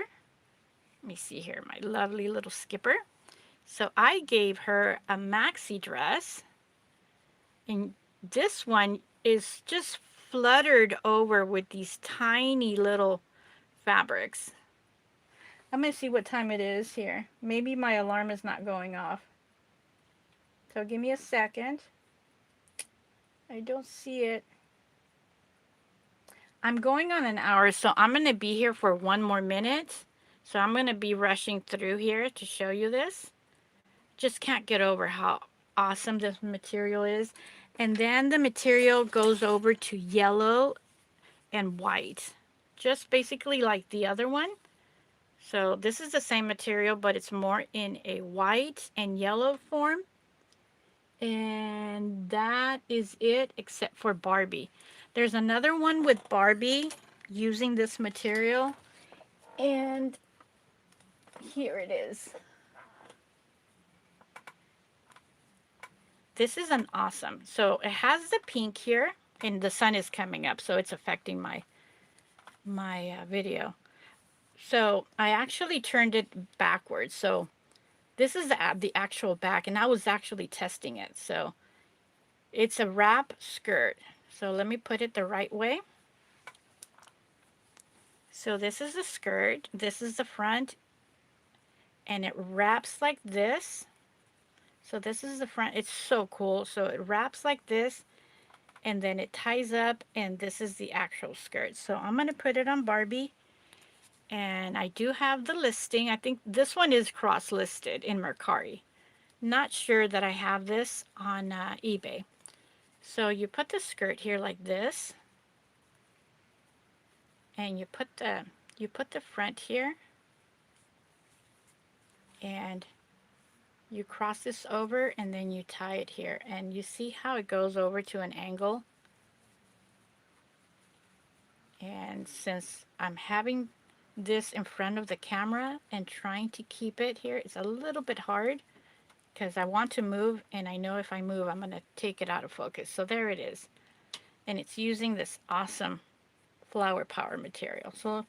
Let me see here, my lovely little Skipper. So I gave her a maxi dress, and this one is just fluttered over with these tiny little fabrics. I'm going to see what time it is here. Maybe my alarm is not going off. So give me a second. I don't see it. I'm going on an hour, so I'm going to be here for one more minute. So I'm going to be rushing through here to show you this. Just can't get over how awesome this material is. And then the material goes over to yellow and white, just basically like the other one. So this is the same material, but it's more in a white and yellow form. And that is it, except for Barbie. There's another one with Barbie using this material, and here it is. This is an awesome. So it has the pink here, and the sun is coming up, so it's affecting my video. So I actually turned it backwards. So this is the actual back, and I was actually testing it. So it's a wrap skirt. So let me put it the right way. So this is the skirt, this is the front, and it wraps like this. So this is the front. It's so cool. So it wraps like this, and then it ties up, and this is the actual skirt. So I'm going to put it on Barbie, and I do have the listing. I think this one is cross-listed in Mercari. Not sure that I have this on eBay. So you put the skirt here like this, and you put the front here, and you cross this over, and then you tie it here, and you see how it goes over to an angle. And since I'm having this in front of the camera and trying to keep it here, it's a little bit hard because I want to move, and I know if I move I'm going to take it out of focus. So there it is, and it's using this awesome flower power material. So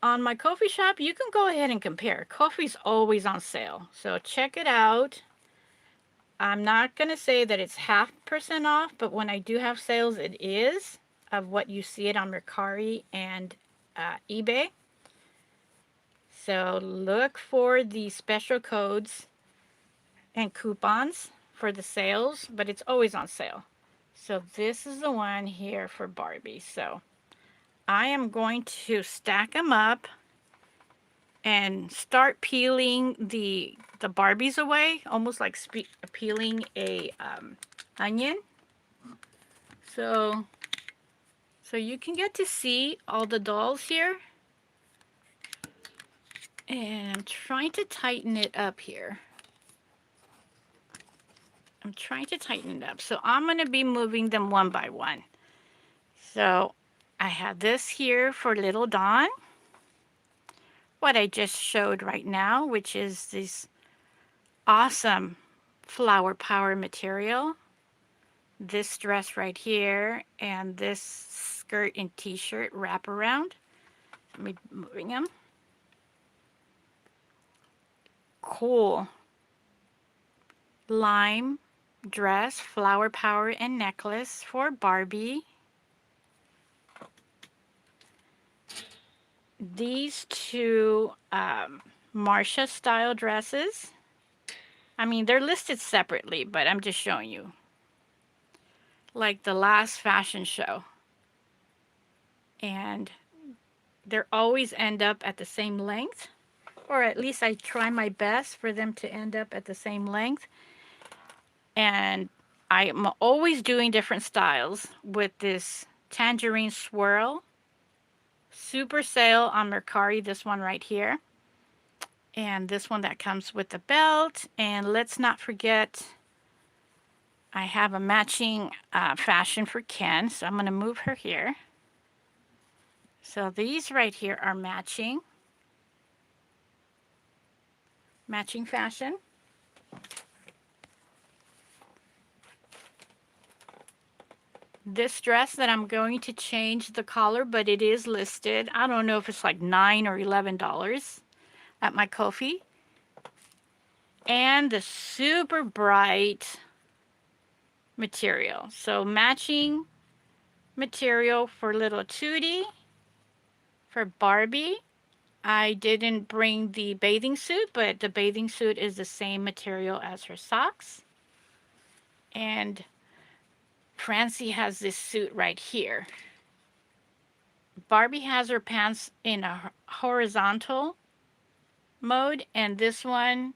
on my Ko-fi shop, you can go ahead and compare. Ko-fi's always on sale, so check it out. I'm not going to say that it's 50% off, but when I do have sales, it is of what you see it on Mercari and eBay. So look for the special codes and coupons for the sales, but it's always on sale. So this is the one here for Barbie. So I am going to stack them up and start peeling the Barbies away, almost like peeling a onion. So you can get to see all the dolls here. And I'm trying to tighten it up here. I'm trying to tighten it up. So I'm going to be moving them one by one. So I have this here for Little Dawn, what I just showed right now, which is this awesome flower power material. This dress right here, and this skirt and t-shirt wraparound. Let me moving them. Cool. Lime dress, flower power, and necklace for Barbie. these two Marcia style dresses. I mean, they're listed separately, but I'm just showing you. Like the last fashion show. And they're always end up at the same length. Or at least I try my best for them to end up at the same length. And I'm always doing different styles with this tangerine swirl. Super sale on Mercari, this one right here. And this one that comes with the belt. And let's not forget, I have a matching fashion for Ken. So I'm going to move her here. So these right here are matching fashion. This dress that I'm going to change the collar, but it is listed. I don't know if it's like $9 or $11 at my Ko-fi. And the super bright material. So matching material for little Tootie, for Barbie. I didn't bring the bathing suit, but the bathing suit is the same material as her socks. And Francie has this suit right here. Barbie has her pants in a horizontal mode, and this one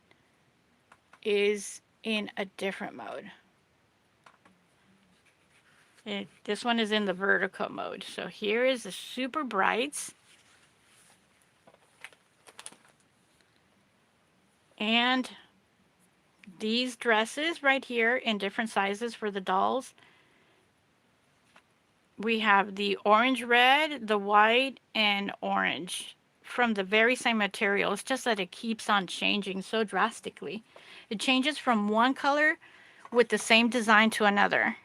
is in a different mode. This one is in the vertical mode. So here is the super brights. And these dresses right here in different sizes for the dolls. We have the orange red, the white, and orange from the very same material. It's just that it keeps on changing so drastically. It changes from one color with the same design to another.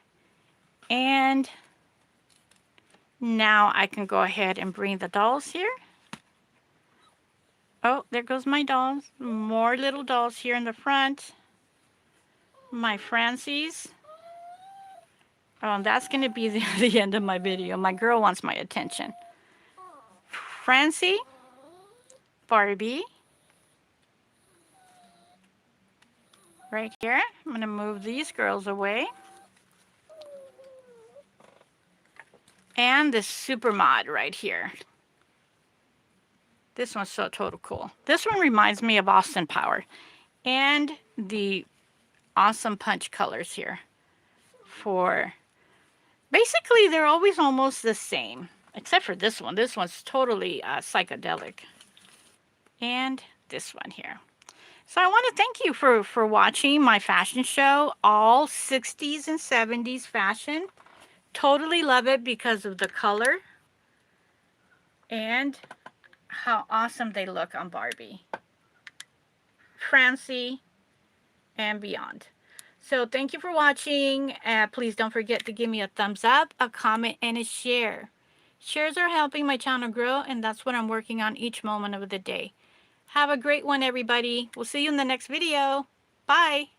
And now I can go ahead and bring the dolls here. Oh, there goes my dolls. More little dolls here in the front. My Francies. Oh, and that's going to be the end of my video. My girl wants my attention. Francie, Barbie, right here. I'm going to move these girls away. And this super mod right here. This one's so total cool. This one reminds me of Austin Power. And the awesome punch colors here. For basically, they're always almost the same. Except for this one. This one's totally psychedelic. And this one here. So I want to thank you for watching my fashion show. All 60s and 70s fashion. Totally love it because of the color. And how awesome they look on Barbie, Francie, and beyond. So thank you for watching. Please don't forget to give me a thumbs up, a comment, and a share. Shares are helping my channel grow, and that's what I'm working on each moment of the day. Have a great one, everybody. We'll see you in the next video. Bye.